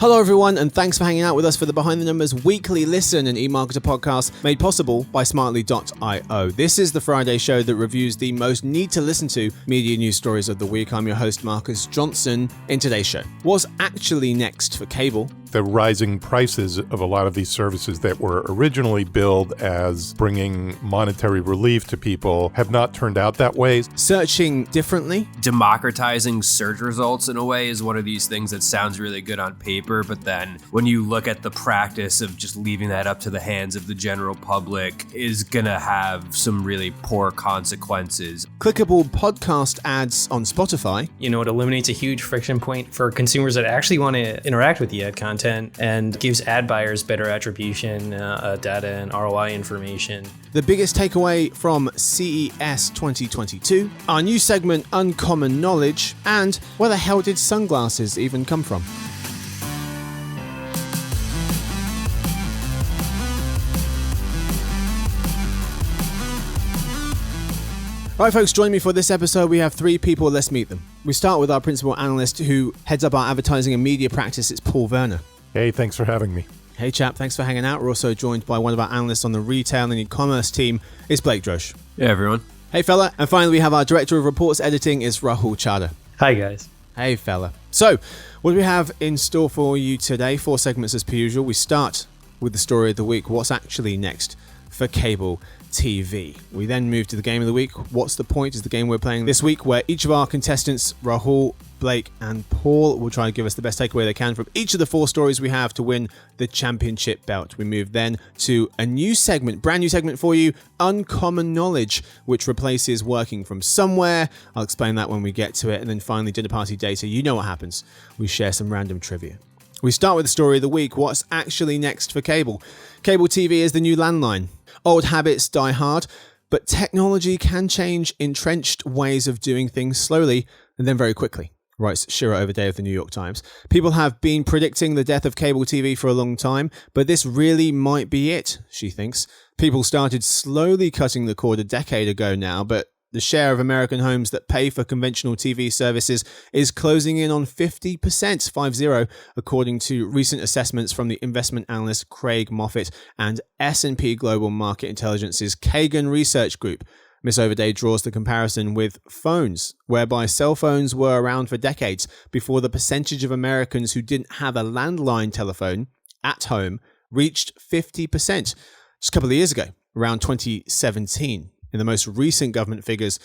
Hello everyone, and thanks for hanging out with us for the Behind the Numbers weekly listen and eMarketer podcast made possible by Smartly.io. This is the Friday show that reviews the most need-to-listen-to media news stories of the week. I'm your host, Marcus Johnson. In today's show, what's actually next for cable? The rising prices of a lot of these services that were originally billed as bringing monetary relief to people have not turned out that way. Searching differently? Democratizing search results in a way is one of these things that sounds really good on paper, but then when you look at the practice of just leaving that up to the hands of the general public is gonna have some really poor consequences. Clickable podcast ads on Spotify. You know, it eliminates a huge friction point for consumers that actually want to interact with the ad content and gives ad buyers better attribution, data, and ROI information. The biggest takeaway from CES 2022, our new segment Uncommon Knowledge, and where the hell did sunglasses even come from? All right, folks, join me for this episode. We have three people. Let's meet them. We start with our principal analyst who heads up our advertising and media practice. It's Paul Verna. Hey, thanks for having me. Hey, chap. Thanks for hanging out. We're also joined by one of our analysts on the retail and e-commerce team. It's Blake Droesch. Yeah, everyone. Hey, fella. And finally, we have our director of reports editing. It's Rahul Chadha. Hi, guys. Hey, fella. So, what do we have in store for you today? 4 segments as per usual. We start with the story of the week. What's actually next for cable TV? We then move to the game of the week. What's the point is the game we're playing this week, where each of our contestants, Rahul, Blake and Paul, will try and give us the best takeaway they can from each of the 4 stories we have to win the championship belt. We move then to a new segment, brand new segment for you, Uncommon Knowledge, which replaces working from somewhere. I'll explain that when we get to it. And then finally, dinner party data. You know what happens. We share some random trivia. We start with the story of the week. What's actually next for cable? Cable TV is the new landline. Old habits die hard, but technology can change entrenched ways of doing things slowly and then very quickly, writes Shira Overday of the New York Times. People have been predicting the death of cable TV for a long time, but this really might be it, she thinks. People started slowly cutting the cord a decade ago now, but the share of American homes that pay for conventional TV services is closing in on 50%, 50, according to recent assessments from the investment analyst Craig Moffett and S&P Global Market Intelligence's Kagan Research Group. Miss Overday draws the comparison with phones, whereby cell phones were around for decades before the percentage of Americans who didn't have a landline telephone at home reached 50%. Just a couple of years ago, around 2017. In the most recent government figures,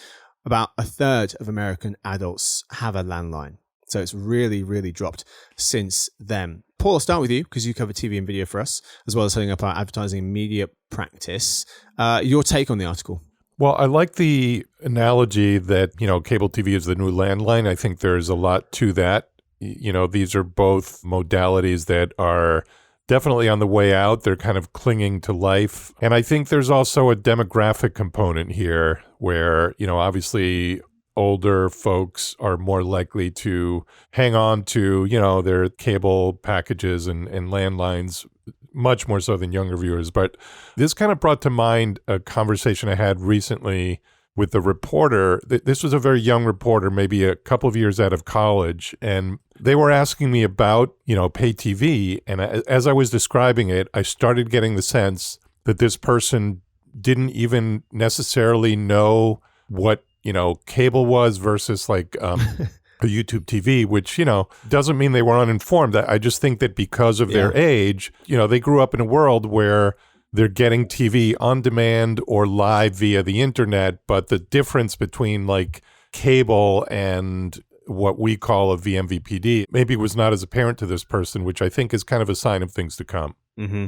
about a third of American adults have a landline. So it's really, really dropped since then. Paul, I'll start with you because you cover TV and video for us, as well as setting up our advertising and media practice. Your take on the article? Well, I like the analogy that, cable TV is the new landline. I think there's a lot to that. These are both modalities that are definitely on the way out. They're kind of clinging to life. And I think there's also a demographic component here where, obviously older folks are more likely to hang on to, their cable packages and landlines much more so than younger viewers. But this kind of brought to mind a conversation I had recently with the reporter. This was a very young reporter, maybe a couple of years out of college, and they were asking me about, pay TV. And as I was describing it, I started getting the sense that this person didn't even necessarily know what, cable was versus like a YouTube TV, which, doesn't mean they were uninformed. I just think that because of their age, they grew up in a world where they're getting TV on demand or live via the internet, but the difference between like cable and what we call a vMVPD maybe was not as apparent to this person, which I think is kind of a sign of things to come. Mm-hmm.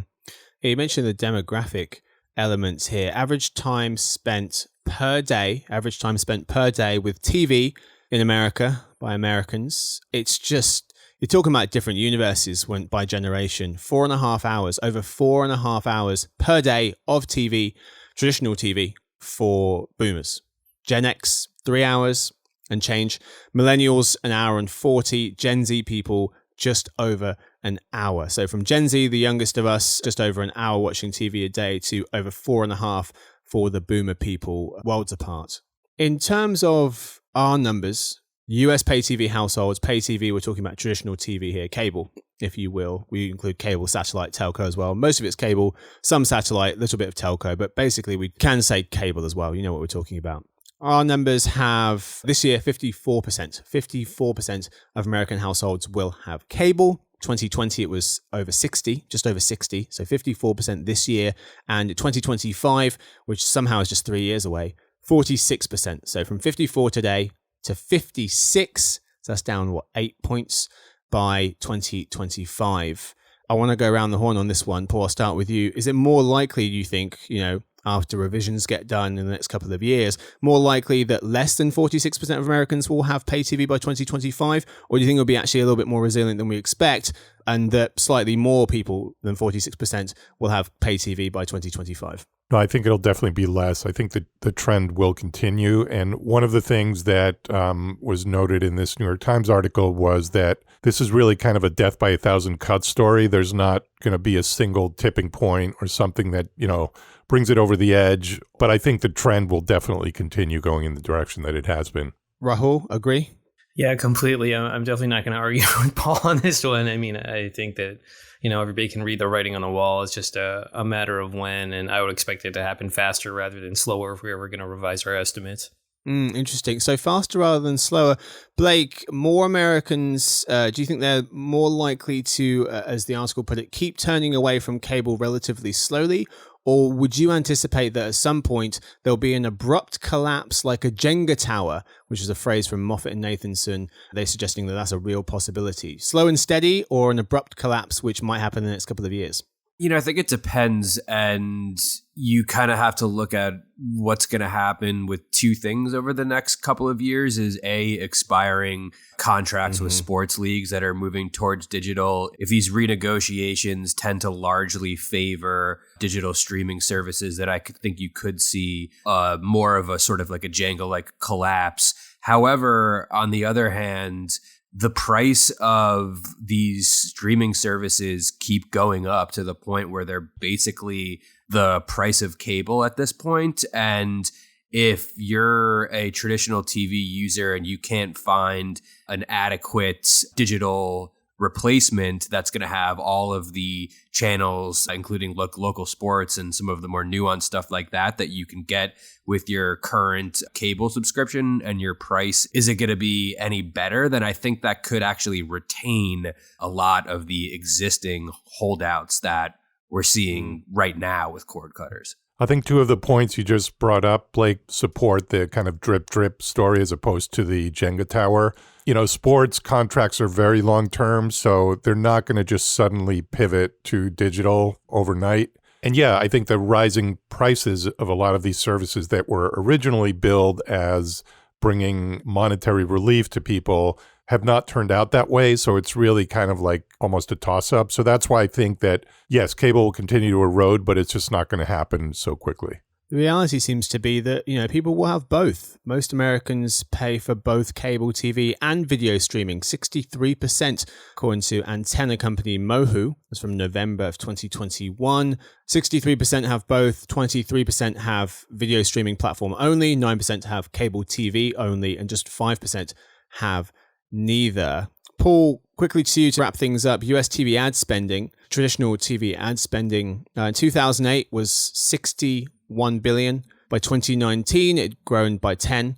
You mentioned the demographic elements here. Average time spent per day with TV in America by Americans. It's just, you're talking about different universes by generation. 4.5 hours, over 4.5 hours per day of TV, traditional TV for boomers. Gen X, 3 hours and change. Millennials, 1 hour and 40. Gen Z people, just over an hour. So from Gen Z, the youngest of us, just over an hour watching TV a day, to over 4.5 for the boomer people, worlds apart. In terms of our numbers, US pay TV households, pay TV, we're talking about traditional TV here, cable, if you will. We include cable, satellite, telco as well. Most of it's cable, some satellite, a little bit of telco, but basically we can say cable as well. You know what we're talking about. Our numbers have this year 54%. 54% of American households will have cable. 2020, it was over 60, just over 60. So 54% this year. And 2025, which somehow is just 3 years away, 46%. So from 54 today to 56, so that's down, 8 points by 2025. I want to go around the horn on this one. Paul, I'll start with you. Is it more likely, you think, after revisions get done in the next couple of years, more likely that less than 46% of Americans will have pay TV by 2025? Or do you think it'll be actually a little bit more resilient than we expect, and that slightly more people than 46% will have pay TV by 2025? No, I think it'll definitely be less. I think that the trend will continue. And one of the things that was noted in this New York Times article was that this is really kind of a death by a thousand cuts story. There's not going to be a single tipping point or something that, brings it over the edge. But I think the trend will definitely continue going in the direction that it has been. Rahul, agree? Yeah, completely. I'm definitely not going to argue with Paul on this one. I mean, I think that, everybody can read the writing on the wall. It's just a matter of when, and I would expect it to happen faster rather than slower if we were going to revise our estimates. Interesting. So faster rather than slower. Blake, more Americans, do you think they're more likely to, as the article put it, keep turning away from cable relatively slowly? Or would you anticipate that at some point there'll be an abrupt collapse like a Jenga tower, which is a phrase from Moffat and Nathanson? They're suggesting that that's a real possibility. Slow and steady, or an abrupt collapse, which might happen in the next couple of years? I think it depends, and you kind of have to look at what's going to happen with two things over the next couple of years is expiring contracts with sports leagues that are moving towards digital. If these renegotiations tend to largely favor digital streaming services, that I could think you could see more of a sort of like a Jenga-like collapse. However, on the other hand, the price of these streaming services keep going up to the point where they're basically the price of cable at this point. And if you're a traditional TV user and you can't find an adequate digital replacement that's going to have all of the channels, including local sports and some of the more nuanced stuff like that you can get with your current cable subscription, and your price isn't going to be any better, then I think that could actually retain a lot of the existing holdouts that we're seeing right now with cord cutters. I think two of the points you just brought up, Blake, support the kind of drip story as opposed to the Jenga tower. Sports contracts are very long-term, so they're not going to just suddenly pivot to digital overnight. And yeah, I think the rising prices of a lot of these services that were originally billed as bringing monetary relief to people have not turned out that way. So it's really kind of like almost a toss-up. So that's why I think that, yes, cable will continue to erode, but it's just not going to happen so quickly. The reality seems to be that, people will have both. Most Americans pay for both cable TV and video streaming. 63%, according to antenna company Mohu. That's from November of 2021. 63% have both. 23% have video streaming platform only. 9% have cable TV only. And just 5% have neither. Paul, quickly to you to wrap things up. US TV ad spending, traditional TV ad spending in 2008 was $61 billion. By 2019, it had grown by 10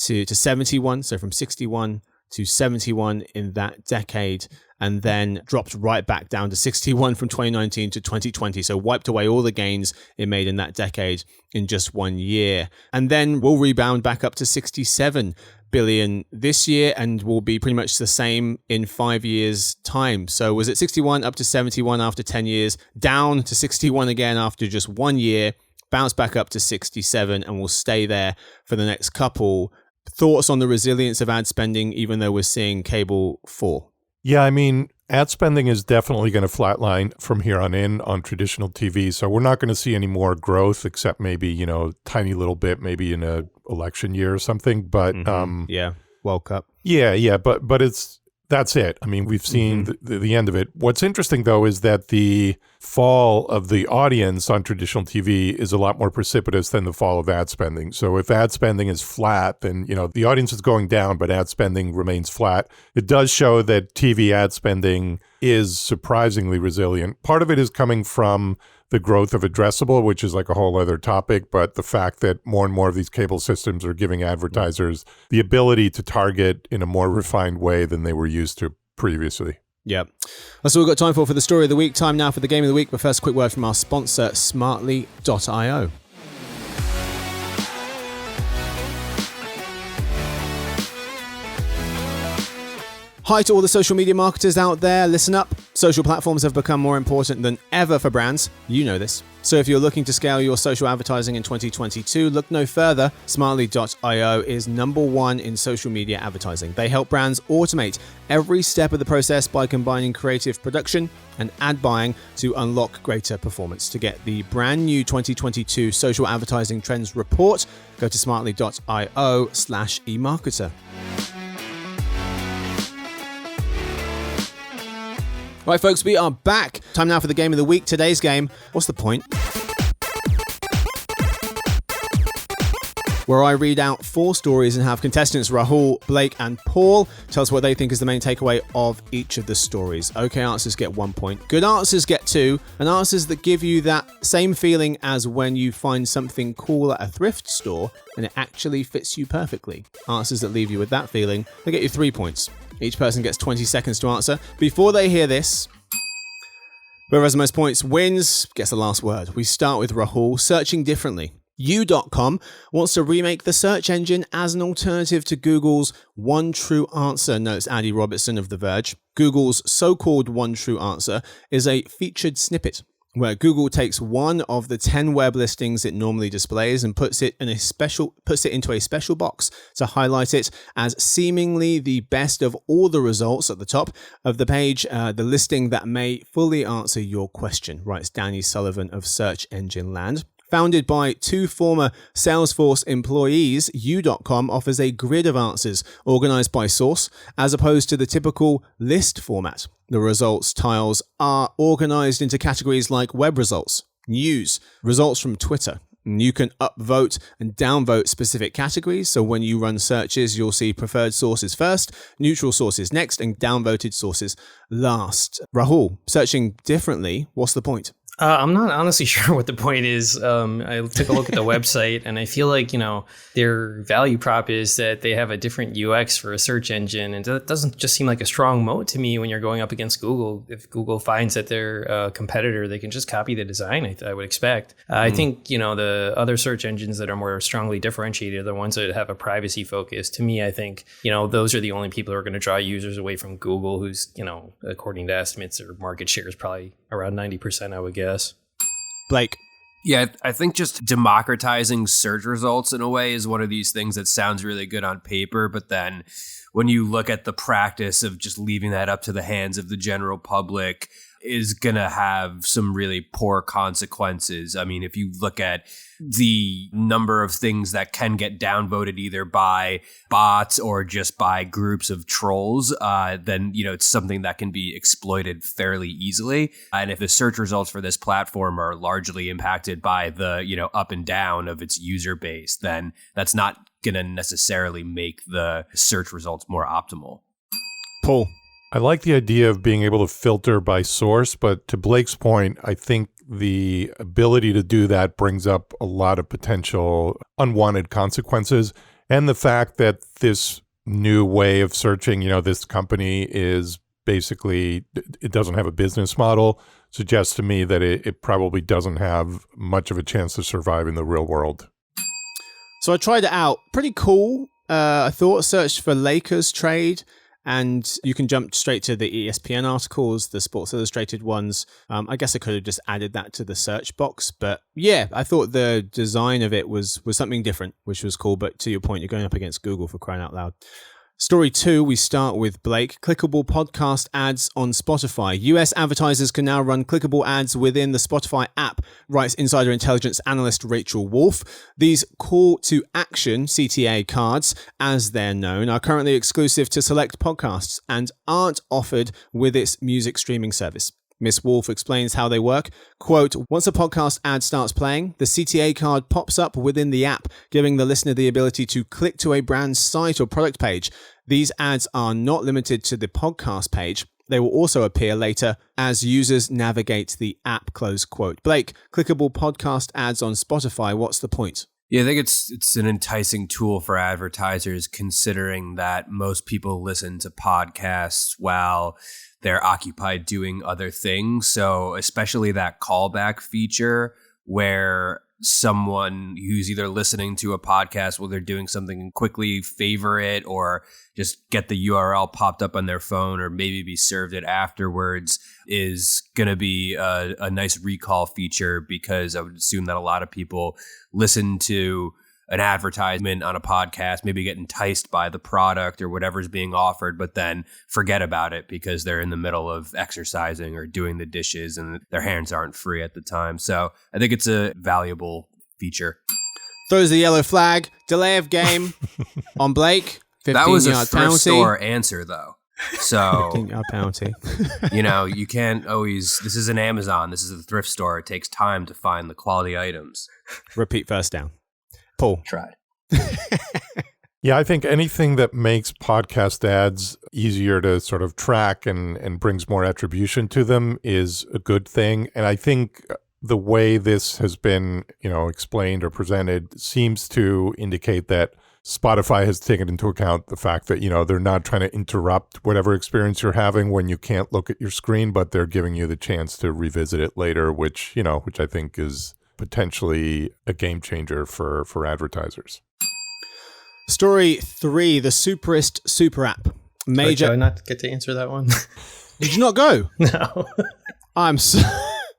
to 71. So from 61 to 71 in that decade, and then dropped right back down to 61 from 2019 to 2020. So wiped away all the gains it made in that decade in just 1 year. And then we'll rebound back up to 67 billion this year, and will be pretty much the same in 5 years' time. So was it 61 up to 71 after 10 years, down to 61 again after just 1 year, bounce back up to 67, and will stay there for the next couple. Thoughts on the resilience of ad spending, even though we're seeing cable fall? Yeah, I mean, ad spending is definitely going to flatline from here on in on traditional TV. So we're not going to see any more growth, except maybe, tiny little bit, maybe in a election year or something. But yeah, World Cup. Yeah, but that's it. I mean, we've seen the end of it. What's interesting, though, is that the fall of the audience on traditional TV is a lot more precipitous than the fall of ad spending. So if ad spending is flat, then, the audience is going down, but ad spending remains flat. It does show that TV ad spending is surprisingly resilient. Part of it is coming from the growth of addressable, which is like a whole other topic, but the fact that more and more of these cable systems are giving advertisers the ability to target in a more refined way than they were used to previously. Yep. That's all we've got time for the story of the week. Time now for the game of the week. But first, a quick word from our sponsor, Smartly.io. Hi to all the social media marketers out there. Listen up. Social platforms have become more important than ever for brands. You know this. So if you're looking to scale your social advertising in 2022, look no further. Smartly.io is number one in social media advertising. They help brands automate every step of the process by combining creative production and ad buying to unlock greater performance. To get the brand new 2022 Social Advertising Trends Report, go to smartly.io/eMarketer. Right, folks, we are back. Time now for the game of the week. Today's game, what's the point? Where I read out 4 stories and have contestants Rahul, Blake, and Paul tell us what they think is the main takeaway of each of the stories. Okay answers get 1 point. Good answers get 2. And answers that give you that same feeling as when you find something cool at a thrift store and it actually fits you perfectly. Answers that leave you with that feeling, they get you 3 points. Each person gets 20 seconds to answer. Before they hear this, whoever has the most points wins, gets the last word. We start with Rahul, searching differently. U.com wants to remake the search engine as an alternative to Google's One True Answer, notes Andy Robertson of The Verge. Google's so-called One True Answer is a featured snippet where Google takes one of the 10 web listings it normally displays and puts it into a special box to highlight it as seemingly the best of all the results at the top of the page, the listing that may fully answer your question, writes Danny Sullivan of Search Engine Land. Founded by 2 former Salesforce employees, U.com offers a grid of answers organized by source, as opposed to the typical list format. The results tiles are organized into categories like web results, news, results from Twitter. You can upvote and downvote specific categories, so when you run searches, you'll see preferred sources first, neutral sources next, and downvoted sources last. Rahul, searching differently, what's the point? I'm not honestly sure what the point is. I took a look at the website and I feel like, their value prop is that they have a different UX for a search engine. And that doesn't just seem like a strong moat to me when you're going up against Google. If Google finds that they're a competitor, they can just copy the design, I would expect. I think, the other search engines that are more strongly differentiated are the ones that have a privacy focus. To me, I think, those are the only people who are going to draw users away from Google, who's, according to estimates, their market share is probably around 90%, I would guess. Blake. Yeah, I think just democratizing search results in a way is one of these things that sounds really good on paper, but then when you look at the practice of just leaving that up to the hands of the general public is going to have some really poor consequences. I mean, if you look at the number of things that can get downvoted either by bots or just by groups of trolls, then, it's something that can be exploited fairly easily. And if the search results for this platform are largely impacted by the, up and down of its user base, then that's not going to necessarily make the search results more optimal. Paul. I like the idea of being able to filter by source, but to Blake's point, I think the ability to do that brings up a lot of potential unwanted consequences. And the fact that this new way of searching, this company is basically, it doesn't have a business model, suggests to me that it probably doesn't have much of a chance to survive in the real world. So I tried it out. Pretty cool. I thought, searched for Lakers trade. And you can jump straight to the ESPN articles, the Sports Illustrated ones. I guess I could have just added that to the search box. But yeah, I thought the design of it was something different, which was cool. But to your point, you're going up against Google, for crying out loud. Story 2, we start with Blake. Clickable podcast ads on Spotify. US advertisers can now run clickable ads within the Spotify app, writes Insider Intelligence analyst Rachel Wolf. These call to action CTA cards, as they're known, are currently exclusive to select podcasts and aren't offered with its music streaming service. Miss Wolf explains how they work. Quote, once a podcast ad starts playing, the CTA card pops up within the app, giving the listener the ability to click to a brand's site or product page. These ads are not limited to the podcast page. They will also appear later as users navigate the app, close quote. Blake, clickable podcast ads on Spotify, what's the point? Yeah, I think it's an enticing tool for advertisers, considering that most people listen to podcasts while they're occupied doing other things. So especially that callback feature where someone who's either listening to a podcast while they're doing something and quickly favor it or just get the URL popped up on their phone or maybe be served it afterwards is going to be a nice recall feature, because I would assume that a lot of people listen to an advertisement on a podcast, maybe get enticed by the product or whatever's being offered, but then forget about it because they're in the middle of exercising or doing the dishes and their hands aren't free at the time. So I think it's a valuable feature. Throws the yellow flag, delay of game on Blake. That was a thrift penalty. store answer, though. So, 15-yard penalty. You can't always, this is an Amazon, this is a thrift store. It takes time to find the quality items. Repeat first down. Paul. Tried. Yeah, I think anything that makes podcast ads easier to sort of track and brings more attribution to them is a good thing. And I think the way this has been, explained or presented seems to indicate that Spotify has taken into account the fact that, they're not trying to interrupt whatever experience you're having when you can't look at your screen, but they're giving you the chance to revisit it later, which I think is potentially a game changer for advertisers. Story 3, the Superest super app. Major. Did I not get to answer that one? Did you not go? No. I'm so...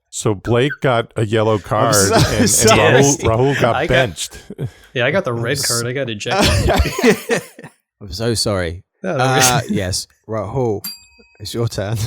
So Blake got a yellow card and Rahul got benched. I got the red card. I got ejected. I'm so sorry. Yes, Rahul, it's your turn.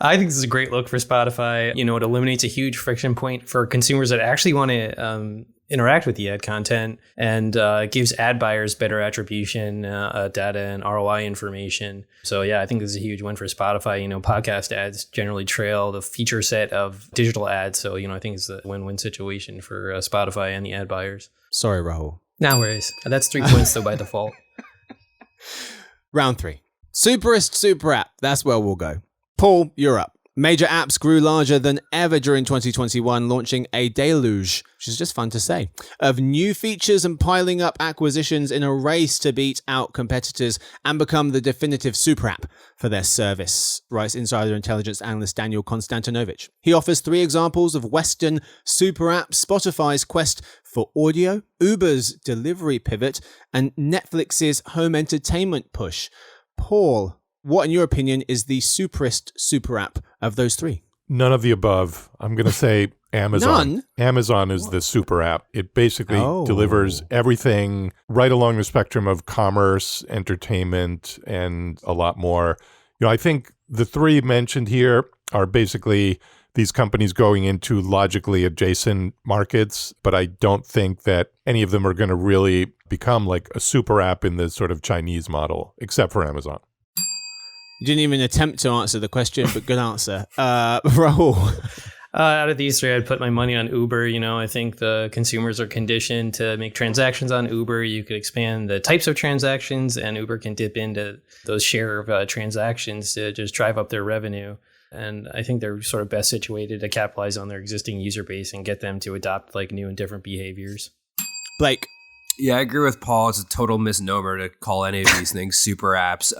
I think this is a great look for Spotify. It eliminates a huge friction point for consumers that actually want to interact with the ad content, and gives ad buyers better attribution, data and ROI information. So yeah, I think this is a huge win for Spotify. Podcast ads generally trail the feature set of digital ads. So, I think it's a win-win situation for Spotify and the ad buyers. Sorry, Rahul. No worries. That's 3 points though by default. Round 3. Superest super app. That's where we'll go. Paul, you're up. Major apps grew larger than ever during 2021, launching a deluge, which is just fun to say, of new features and piling up acquisitions in a race to beat out competitors and become the definitive super app for their service, writes Insider Intelligence analyst Daniel Konstantinovich. He offers 3 examples of Western super apps: Spotify's quest for audio, Uber's delivery pivot, and Netflix's home entertainment push. Paul, what, in your opinion, is the superest super app of those 3? None of the above. I'm going to say Amazon. None? Amazon is the super app. It basically delivers everything right along the spectrum of commerce, entertainment, and a lot more. I think the 3 mentioned here are basically these companies going into logically adjacent markets, but I don't think that any of them are going to really become like a super app in the sort of Chinese model, except for Amazon. You didn't even attempt to answer the question, but good answer. Rahul. Out of these 3, I'd put my money on Uber. I think the consumers are conditioned to make transactions on Uber. You could expand the types of transactions, and Uber can dip into those share of transactions to just drive up their revenue. And I think they're sort of best situated to capitalize on their existing user base and get them to adopt like new and different behaviors. Blake. Yeah, I agree with Paul. It's a total misnomer to call any of these things super apps.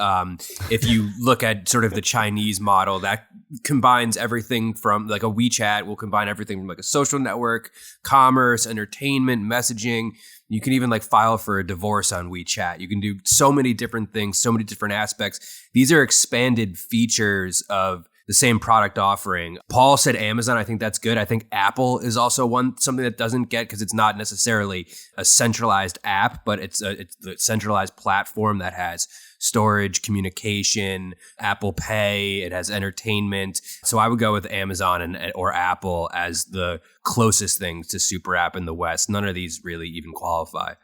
If you look at sort of the Chinese model, that combines everything from like a WeChat will combine everything from like a social network, commerce, entertainment, messaging. You can even like file for a divorce on WeChat. You can do so many different things, so many different aspects. These are expanded features of the same product offering. Paul said Amazon. I think that's good. I think Apple is also something that doesn't get, because it's not necessarily a centralized app, but it's the centralized platform that has storage, communication, Apple Pay. It has entertainment. So I would go with Amazon or Apple as the closest things to super app in the West. None of these really even qualify.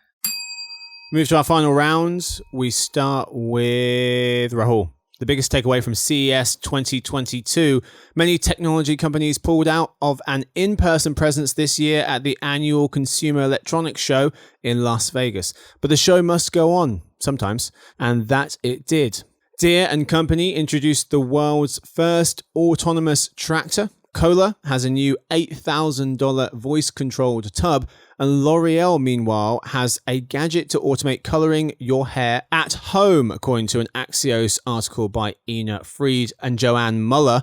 Move to our final round. We start with Rahul. The biggest takeaway from CES 2022, many technology companies pulled out of an in-person presence this year at the annual Consumer Electronics Show in Las Vegas. But the show must go on sometimes, and that it did. Deere & Company introduced the world's first autonomous tractor. Kohler has a new $8,000 voice-controlled tub, and L'Oreal, meanwhile, has a gadget to automate coloring your hair at home, according to an Axios article by Ina Fried and Joanne Muller.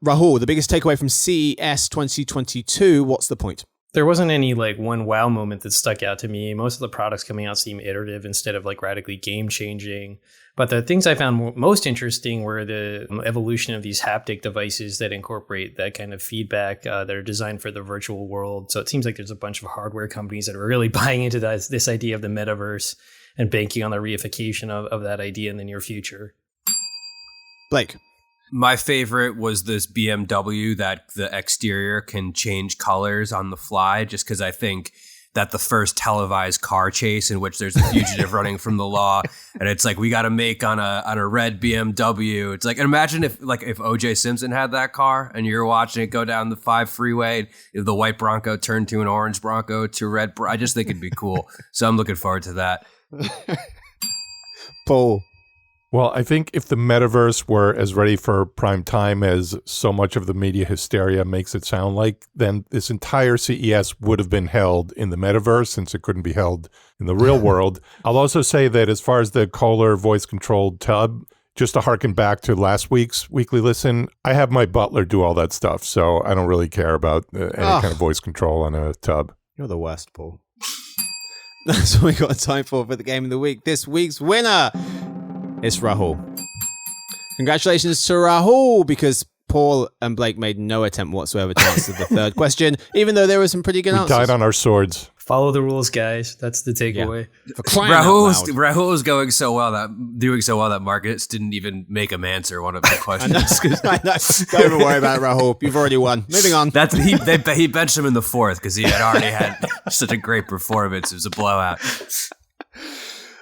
Rahul, the biggest takeaway from CES 2022, what's the point? There wasn't any one wow moment that stuck out to me. Most of the products coming out seem iterative instead of radically game changing. But the things I found most interesting were the evolution of these haptic devices that incorporate that kind of feedback that are designed for the virtual world. So it seems like there's a bunch of hardware companies that are really buying into this idea of the metaverse and banking on the reification of that idea in the near future. Blake. My favorite was this BMW that the exterior can change colors on the fly, just because I think that the first televised car chase in which there's a fugitive running from the law, and it's we got to make on a red BMW. It's and imagine if O.J. Simpson had that car and you're watching it go down the 5 freeway, if the white Bronco turned to an orange Bronco to red. I just think it'd be cool. So I'm looking forward to that. Paul. Well, I think if the metaverse were as ready for prime time as so much of the media hysteria makes it sound like, then this entire CES would have been held in the metaverse since it couldn't be held in the real world. I'll also say that as far as the Kohler voice-controlled tub, just to harken back to last week's Weekly Listen, I have my butler do all that stuff, so I don't really care about any kind of voice control on a tub. You're the worst, Paul. That's what we got time for the Game of the Week. This week's winner is Rahul. Congratulations to Rahul, because Paul and Blake made no attempt whatsoever to answer the third question, even though there were some pretty good answers. We died on our swords. Follow the rules, guys. That's the takeaway. Yeah. Rahul was doing so well that Marcus didn't even make him answer one of the questions. I know. Don't even worry about it, Rahul. You've already won. Moving on. He benched him in the fourth because he had already had such a great performance. It was a blowout.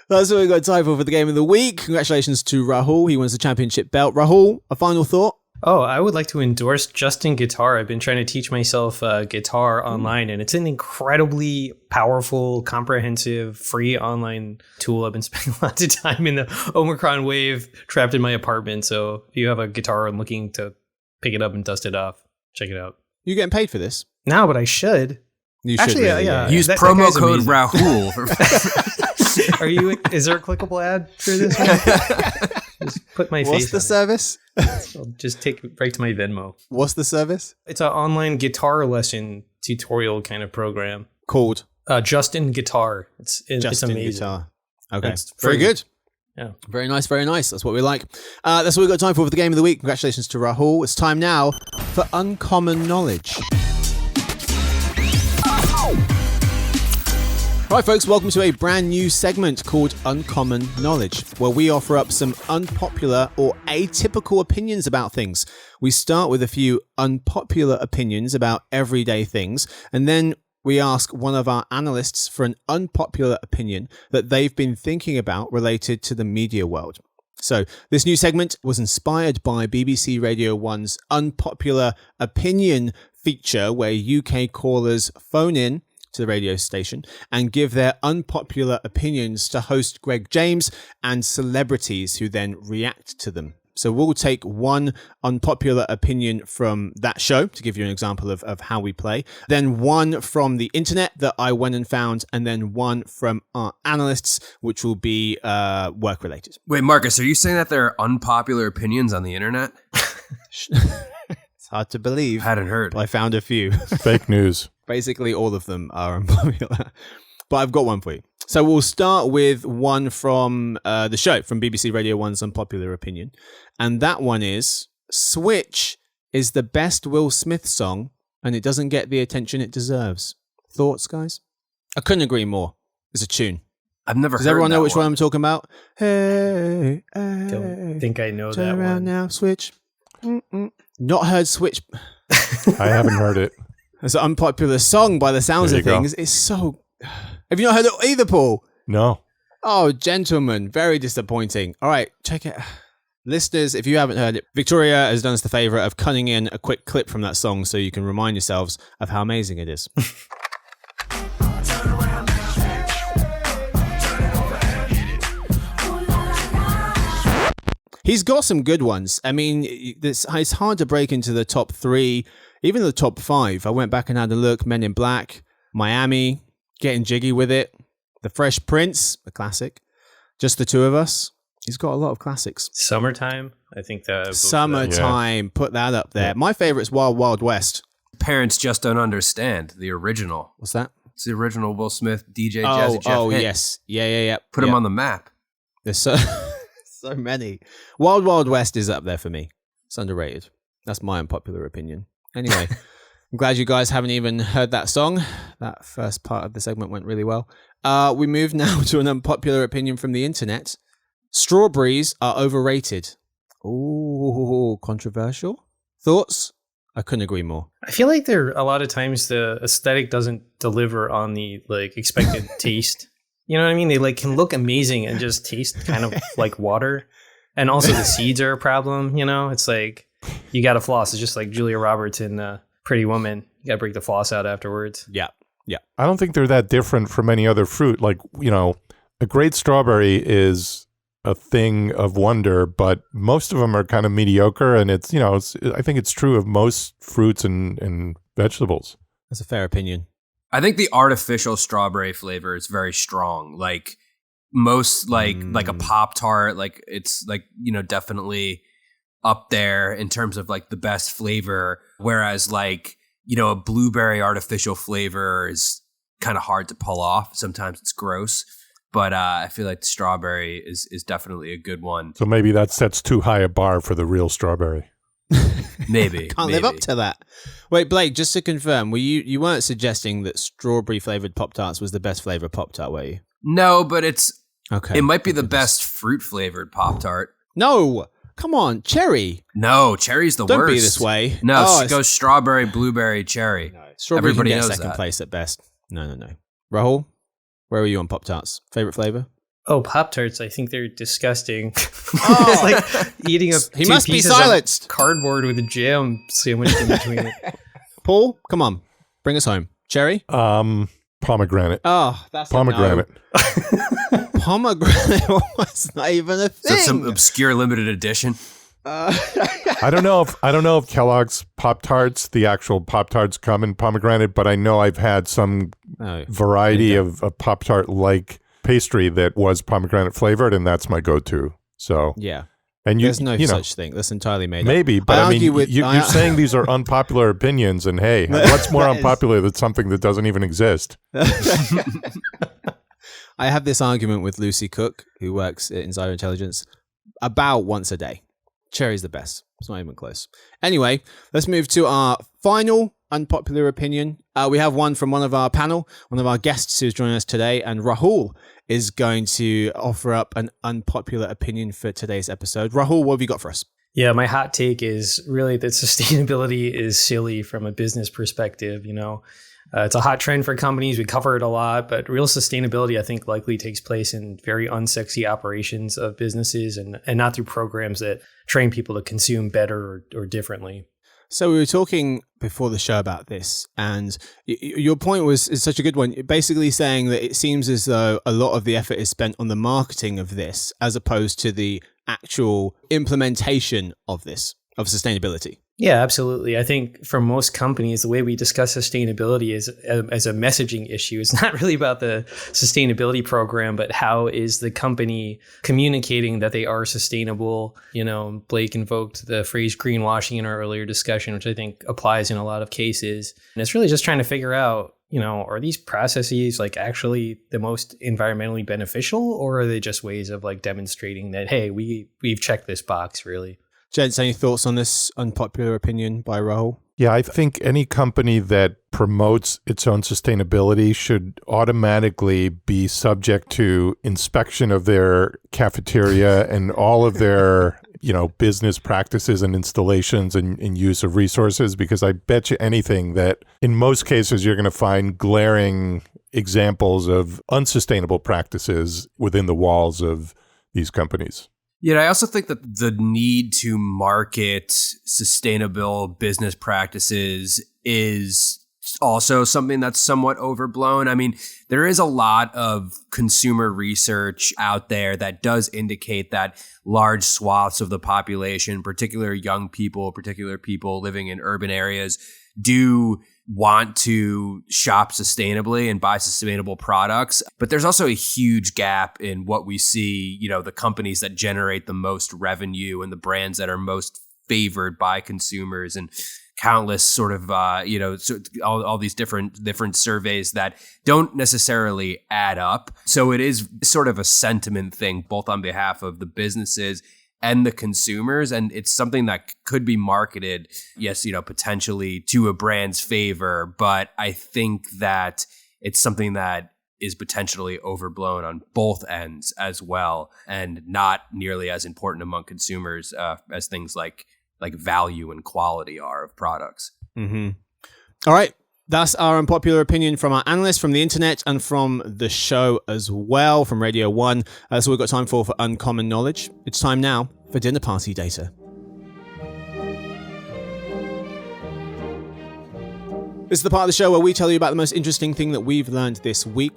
That's what we've got time for the Game of the Week. Congratulations to Rahul. He wins the championship belt. Rahul, a final thought? Oh, I would like to endorse Justin Guitar. I've been trying to teach myself guitar online, and it's an incredibly powerful, comprehensive, free online tool. I've been spending lots of time in the Omicron wave, trapped in my apartment. So if you have a guitar and looking to pick it up and dust it off, check it out. You getting paid for this? No, but I should. You should. Actually, really, yeah. Use promo code Rahul. Is there a clickable ad for this one? Just put my face on it. What's the service? I'll just take it right to my Venmo. What's the service? It's an online guitar lesson tutorial kind of program. Called? Justin Guitar. It's amazing. Guitar. Okay. It's very good. Yeah. Very nice, very nice. That's what we like. That's what we've got time for the Game of the Week. Congratulations to Rahul. It's time now for Uncommon Knowledge. Right, folks, welcome to a brand new segment called Uncommon Knowledge, where we offer up some unpopular or atypical opinions about things. We start with a few unpopular opinions about everyday things, and then we ask one of our analysts for an unpopular opinion that they've been thinking about related to the media world. So this new segment was inspired by BBC Radio 1's Unpopular Opinion feature, where UK callers phone in to the radio station and give their unpopular opinions to host Greg James and celebrities who then react to them. So we'll take one unpopular opinion from that show to give you an example of how we play, then one from the internet that I went and found, and then one from our analysts, which will be work related. Wait, Marcus, are you saying that there are unpopular opinions on the internet? It's hard to believe. Hadn't heard. But I found a few. Fake news. Basically, all of them are unpopular. But I've got one for you. So we'll start with one from the show, from BBC Radio 1's Unpopular Opinion. And that one is, Switch is the best Will Smith song, and it doesn't get the attention it deserves. Thoughts, guys? I couldn't agree more. It's a tune. I've never heard Does everyone know which one I'm talking about? Hey, Don't think I know turn that around one. now, Switch. Not heard Switch. I haven't heard it. It's an unpopular song by the sounds of things. It's so... Have you not heard it either, Paul? No. Oh, gentlemen, very disappointing. All right, check it. Listeners, if you haven't heard it, Victoria has done us the favour of cutting in a quick clip from that song so you can remind yourselves of how amazing it is. He's got some good ones. I mean, it's hard to break into the top 3, even the top 5. I went back and had a look. Men in Black, Miami, Getting Jiggy with It, The Fresh Prince, a classic, Just the Two of Us. He's got a lot of classics. Summertime, I think that. Summertime, put that up there. Yeah. My favorite's Wild Wild West. Parents Just Don't Understand, the original. What's that? It's the original Will Smith, DJ Jazzy Jeff hit. Yes. Yeah. Put him on the map. There's so many. Wild Wild West is up there for me. It's underrated. That's my unpopular opinion. Anyway, I'm glad you guys haven't even heard that song. That first part of the segment went really well. We move now to an unpopular opinion from the internet. Strawberries are overrated. Ooh, controversial. Thoughts? I couldn't agree more. I feel like a lot of times the aesthetic doesn't deliver on the expected taste. You know what I mean? They can look amazing and just taste kind of like water. And also the seeds are a problem, It's like you got to floss. It's just like Julia Roberts in Pretty Woman. You got to break the floss out afterwards. Yeah. I don't think they're that different from any other fruit. A great strawberry is a thing of wonder, but most of them are kind of mediocre. And it's I think it's true of most fruits and vegetables. That's a fair opinion. I think the artificial strawberry flavor is very strong. Like most, like a Pop-Tart, it's definitely up there in terms of the best flavor. Whereas a blueberry artificial flavor is kind of hard to pull off. Sometimes it's gross. But I feel like the strawberry is definitely a good one. So maybe that sets too high a bar for the real strawberry. Maybe. Can't live up to that. Wait, Blake, just to confirm, you weren't suggesting that strawberry flavored Pop-Tarts was the best flavor Pop-Tart, were you? No, but it might be the Goodness. best fruit flavored Pop-Tart. No, come on, cherry. No, cherry's the Don't worst. be this way. No, it goes strawberry, blueberry, cherry. No, strawberry Everybody can get knows second that. place at best. No. Rahul, where are you on Pop-Tarts? Favorite flavor? Oh, Pop-Tarts, I think they're disgusting. Oh. It's like eating He two must be pieces silenced. of cardboard with a jam sandwiched in between it. Paul, come on, bring us home. Cherry? Pomegranate. Oh, that's Pomegranate. Pomegranate was not even a thing. Is that some obscure limited edition? I don't know if Kellogg's Pop-Tarts, the actual Pop-Tarts, come in pomegranate, but I know I've had some variety of Pop-Tart like pastry that was pomegranate flavored, and that's my go-to. So yeah, and there's no such thing. That's entirely made up. Maybe, but I mean, you're saying these are unpopular opinions, and hey, what's more unpopular than something that doesn't even exist? I have this argument with Lucy Cook, who works at Insider Intelligence, about once a day. Cherry's the best. It's not even close. Anyway, let's move to our final unpopular opinion. We have one from one of our panel, one of our guests who's joining us today, and Rahul is going to offer up an unpopular opinion for today's episode. Rahul, what have you got for us? Yeah, my hot take is really that sustainability is silly from a business perspective. It's a hot trend for companies. We cover it a lot, but real sustainability, I think, likely takes place in very unsexy operations of businesses and not through programs that train people to consume better or differently. So we were talking before the show about this, and your point is such a good one. Basically saying that it seems as though a lot of the effort is spent on the marketing of this as opposed to the actual implementation of sustainability. Yeah, absolutely. I think for most companies, the way we discuss sustainability is as a messaging issue. It's not really about the sustainability program, but how is the company communicating that they are sustainable? Blake invoked the phrase greenwashing in our earlier discussion, which I think applies in a lot of cases. And it's really just trying to figure out, are these processes actually the most environmentally beneficial, or are they just ways of demonstrating that, hey, we've checked this box really? Gents, any thoughts on this unpopular opinion by Rahul? Yeah, I think any company that promotes its own sustainability should automatically be subject to inspection of their cafeteria and all of their, business practices and installations and use of resources, because I bet you anything that in most cases you're going to find glaring examples of unsustainable practices within the walls of these companies. Yeah, I also think that the need to market sustainable business practices is also something that's somewhat overblown. I mean, there is a lot of consumer research out there that does indicate that large swaths of the population, particularly young people, particular people living in urban areas, do want to shop sustainably and buy sustainable products. But there's also a huge gap in what we see, the companies that generate the most revenue and the brands that are most favored by consumers, and countless sort of, all these different surveys that don't necessarily add up. So it is sort of a sentiment thing, both on behalf of the businesses and the consumers. And it's something that could be marketed, yes, potentially to a brand's favor. But I think that it's something that is potentially overblown on both ends as well, and not nearly as important among consumers as things like value and quality are of products. Mm-hmm. All right. That's our unpopular opinion from our analysts, from the internet, and from the show as well, from Radio 1. So we've got time for Uncommon Knowledge. It's time now for Dinner Party Data. This is the part of the show where we tell you about the most interesting thing that we've learned this week.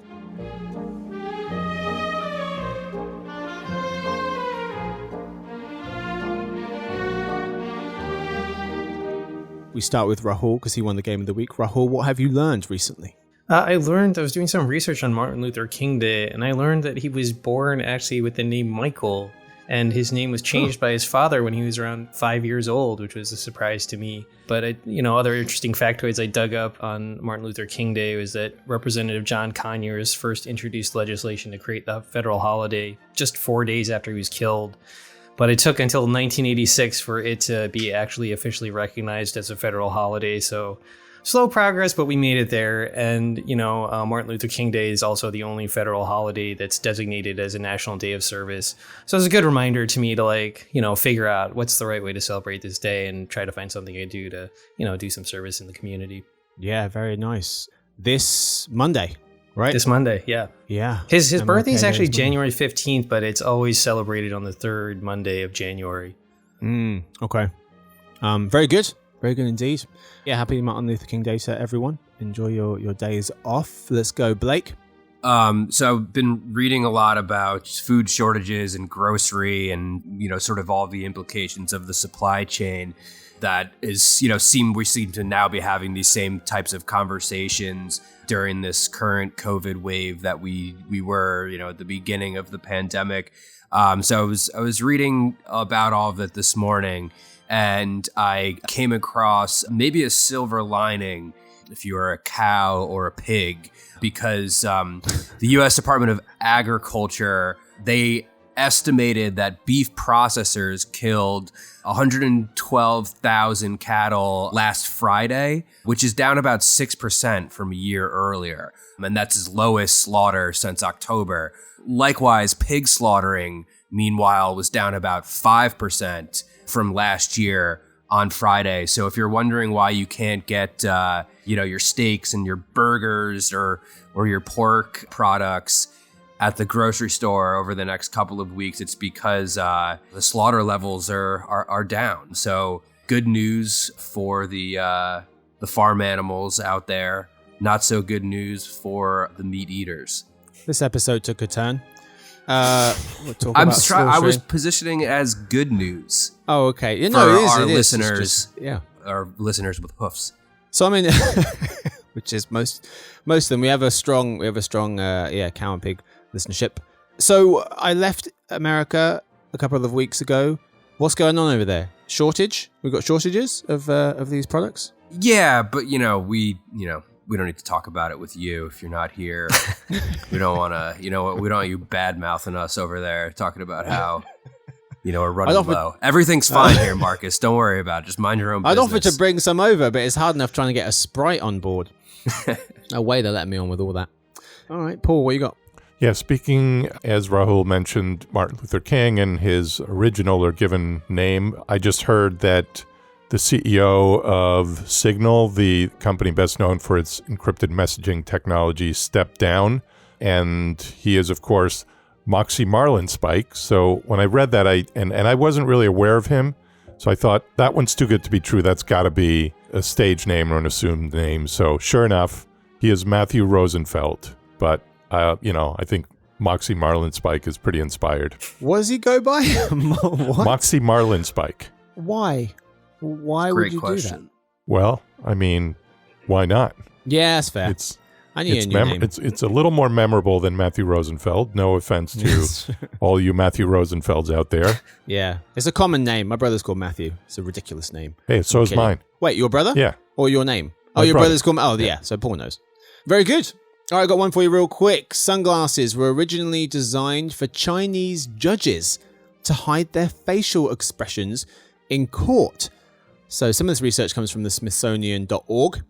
We start with Rahul because he won the Game of the Week. Rahul, what have you learned recently? I was doing some research on Martin Luther King Day, and I learned that he was born actually with the name Michael, and his name was changed by his father when he was around 5 years old, which was a surprise to me. But, other interesting factoids I dug up on Martin Luther King Day was that Representative John Conyers first introduced legislation to create the federal holiday just 4 days after he was killed. But it took until 1986 for it to be actually officially recognized as a federal holiday. So slow progress, but we made it there. And, Martin Luther King Day is also the only federal holiday that's designated as a national day of service. So it's a good reminder to me to figure out what's the right way to celebrate this day and try to find something I do to, do some service in the community. Yeah, very nice. This Monday. Right. This Monday, yeah. Yeah. His birthday is actually January 15th, but it's always celebrated on the third Monday of January. Okay. Very good. Very good indeed. Yeah, happy Martin Luther King Day to everyone. Enjoy your days off. Let's go, Blake. So I've been reading a lot about food shortages and grocery and, sort of all the implications of the supply chain. That is, we seem to now be having these same types of conversations during this current COVID wave that we were, at the beginning of the pandemic. So I was reading about all of it this morning, and I came across maybe a silver lining if you are a cow or a pig, because the U.S. Department of Agriculture, they estimated that beef processors killed 112,000 cattle last Friday, which is down about 6% from a year earlier. And that's his lowest slaughter since October. Likewise, pig slaughtering, meanwhile, was down about 5% from last year on Friday. So if you're wondering why you can't get, your steaks and your burgers or your pork products at the grocery store over the next couple of weeks, it's because the slaughter levels are down. So good news for the farm animals out there. Not so good news for the meat eaters. This episode took a turn. I was positioning it as good news. Oh, okay. Yeah, no, our listeners. Our listeners with hoofs. So I mean, which is most of them. We have a strong cow and pig listenership. So I left America a couple of weeks ago. What's going on over there? Shortage? We've got shortages of these products? Yeah, but we don't need to talk about it with you if you're not here. We don't want to, we don't want you bad mouthing us over there talking about how we're running low. Everything's fine here, Marcus. Don't worry about it. Just mind your own business. I'd offer to bring some over, but it's hard enough trying to get a Sprite on board. No way they're letting me on with all that. All right, Paul, what you got? Yeah, speaking, as Rahul mentioned, Martin Luther King and his original or given name, I just heard that the CEO of Signal, the company best known for its encrypted messaging technology, stepped down. And he is, of course, Moxie Marlinspike. So when I read that, I wasn't really aware of him. So I thought, that one's too good to be true. That's got to be a stage name or an assumed name. So sure enough, he is Matthew Rosenfeld. But, I think Moxie Marlinspike is pretty inspired. What does he go by? What? Moxie Marlinspike. Why? Why would you do that? Well, I mean, why not? Yeah, that's fair. I need a new name. It's a little more memorable than Matthew Rosenfeld. No offense to all you Matthew Rosenfelds out there. Yeah, it's a common name. My brother's called Matthew. It's a ridiculous name. Hey, so is mine. Wait, your brother? Yeah. Or your name? My your brother. brother's called... Oh, yeah. So Paul knows. Very good. All right, I got one for you real quick. Sunglasses were originally designed for Chinese judges to hide their facial expressions in court. So some of this research comes from the Smithsonian.org.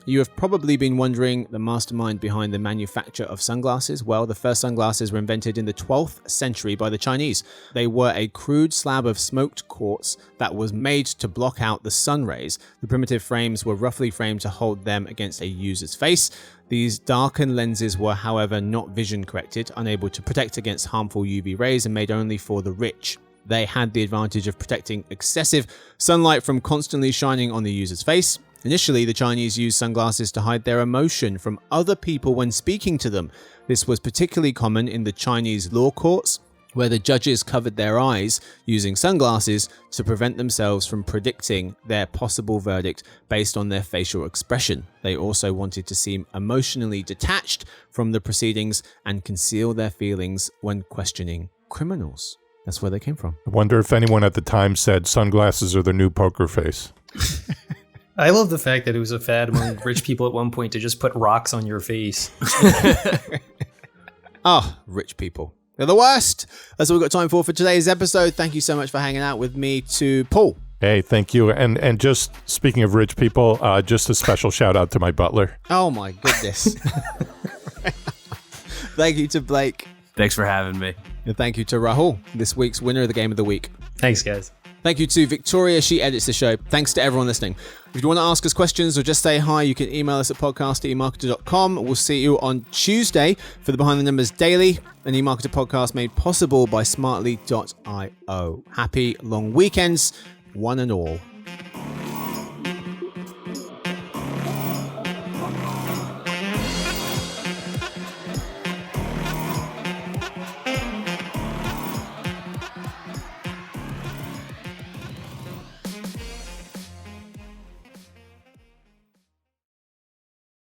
You have probably been wondering the mastermind behind the manufacture of sunglasses. Well, the first sunglasses were invented in the 12th century by the Chinese. They were a crude slab of smoked quartz that was made to block out the sun rays. The primitive frames were roughly framed to hold them against a user's face. These darkened lenses were, however, not vision corrected, unable to protect against harmful UV rays, and made only for the rich. They had the advantage of protecting excessive sunlight from constantly shining on the user's face. Initially, the Chinese used sunglasses to hide their emotion from other people when speaking to them. This was particularly common in the Chinese law courts, where the judges covered their eyes using sunglasses to prevent themselves from predicting their possible verdict based on their facial expression. They also wanted to seem emotionally detached from the proceedings and conceal their feelings when questioning criminals. That's where they came from. I wonder if anyone at the time said sunglasses are the new poker face. I love the fact that it was a fad among rich people at one point to just put rocks on your face. Rich people. They're the worst. That's all we've got time for today's episode. Thank you so much for hanging out with me, to Paul. Hey, thank you. And just speaking of rich people, just a special shout out to my butler. Oh my goodness. Thank you to Blake. Thanks for having me. And thank you to Rahul, this week's winner of the Game of the Week. Thanks, guys. Thank you to Victoria. She edits the show. Thanks to everyone listening. If you want to ask us questions or just say hi, you can email us at podcast@eMarketer.com. We'll see you on Tuesday for the Behind the Numbers Daily, an eMarketer podcast made possible by Smartly.io. Happy long weekends, one and all.